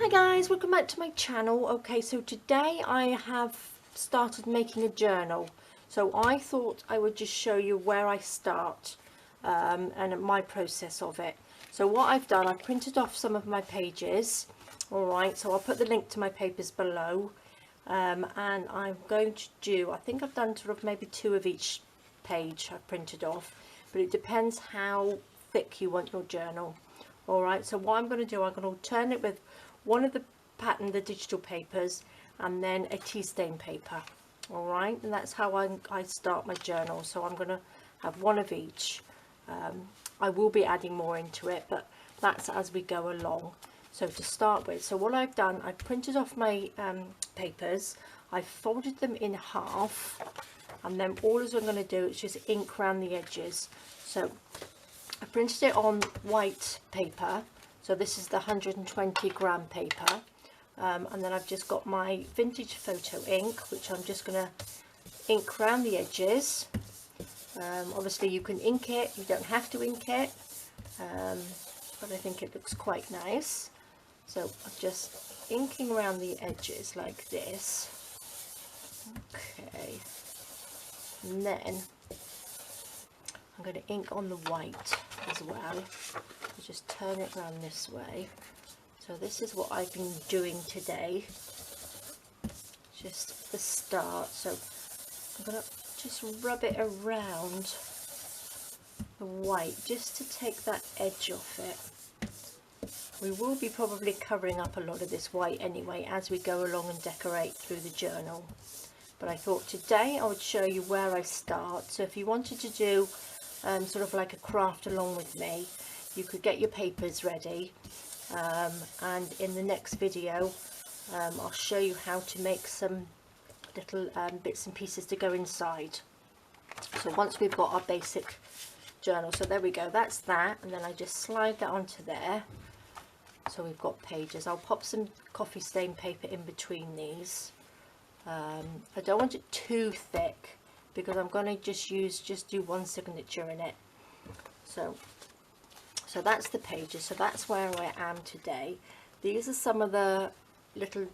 Hi guys, welcome back to my channel. Okay, so today I have started making a journal. So I thought I would just show you where I start and my process of it. So what I've done, I've printed off some of my pages. Alright, so I'll put the link to my papers below. And I'm going to do, I think I've done sort of maybe 2 of each page I've printed off. But it depends how thick you want your journal. Alright, so what I'm going to do, I'm going to alternate with one of the the digital papers and then a tea stain paper. Alright, and that's how I start my journal. So I'm going to have one of each. I will be adding more into it, but that's as we go along. So to start with, so what I've done, I've printed off my papers, I've folded them in half, and then all I'm going to do is just ink around the edges. So I printed it on white paper. So this is the 120 gram paper, and then I've just got my vintage photo ink, which I'm just going to ink around the edges. Obviously you can ink it, you don't have to ink it, but I think it looks quite nice. So I'm just inking around the edges like this. Okay, and then I'm going to ink on the white as well. So just turn it around this way. So this is what I've been doing today, just the start. So I'm going to just rub it around the white just to take that edge off it. We will be probably covering up a lot of this white anyway as we go along and decorate through the journal. But I thought today I would show you where I start. So if you wanted to do sort of like a craft along with me, you could get your papers ready, and in the next video I'll show you how to make some little bits and pieces to go inside. So once we've got our basic journal, so there we go, that's that, and then I just slide that onto there. So we've got pages. I'll pop some coffee stain paper in between these. I don't want it too thick because I'm going to just do one signature in it. So that's the pages. So that's where I am today. These are some of the little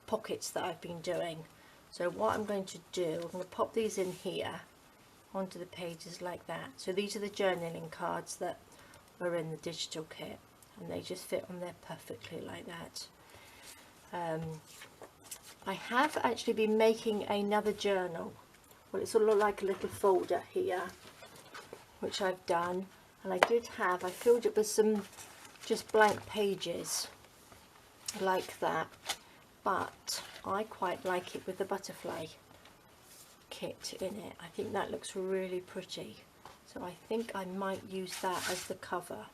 pockets that I've been doing. So what I'm going to do, I'm going to pop these in here onto the pages like that. So these are the journaling cards that are in the digital kit, and they just fit on there perfectly like that. I have actually been making another journal. Well, it's sort of like a little folder here, which I've done, and I filled it with some just blank pages like that, but I quite like it with the butterfly kit in it. I think that looks really pretty, so I think I might use that as the cover.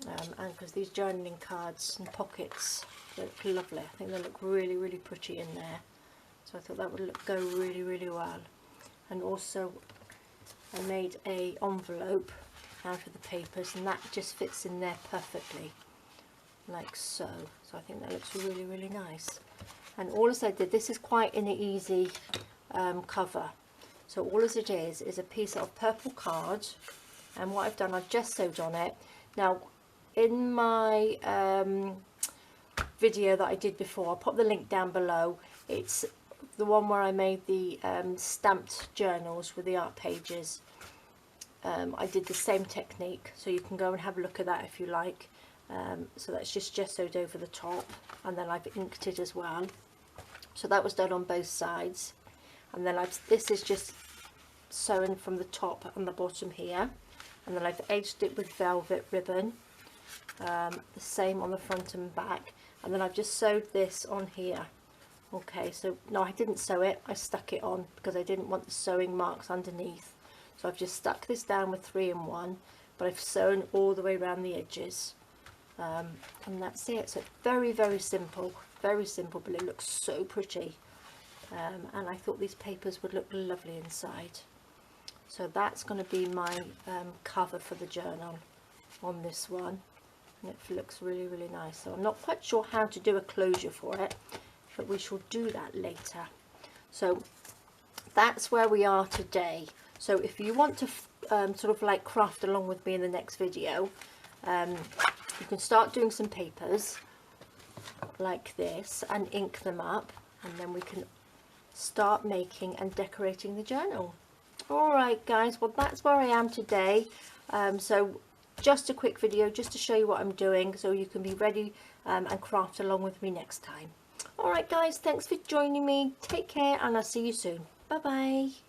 And because these journaling cards and pockets look lovely, I think they look really, really pretty in there. So I thought that would go really, really well. And also I made a envelope out of the papers, and that just fits in there perfectly, like so. So I think that looks really, really nice. And all as I did, this is quite an easy cover. So all as it is a piece of purple card, and what I've done, I've just sewed on it. Now in my video that I did before, I'll pop the link down below. It's the one where I made the stamped journals with the art pages. I did the same technique, so you can go and have a look at that if you like. So that's just gessoed over the top, and then I've inked it as well. So that was done on both sides, and then this is just sewn from the top and the bottom here, and then I've edged it with velvet ribbon, the same on the front and back, and then I've just sewed this on here. Okay, so no, I didn't sew it, I stuck it on because I didn't want the sewing marks underneath. So I've just stuck this down with 3-in-1, but I've sewn all the way around the edges, and that's it. So very, very simple, but it looks so pretty, and I thought these papers would look lovely inside. So that's going to be my cover for the journal on this one, and it looks really, really nice. So I'm not quite sure how to do a closure for it, but we shall do that later. So that's where we are today. So if you want to sort of like craft along with me in the next video, you can start doing some papers, like this and ink them up, and then we can start making and decorating the journal. Alright guys, well that's where I am today. So just a quick video just to show you what I'm doing, so you can be ready and craft along with me next time. Alright guys, thanks for joining me. Take care and I'll see you soon. Bye bye.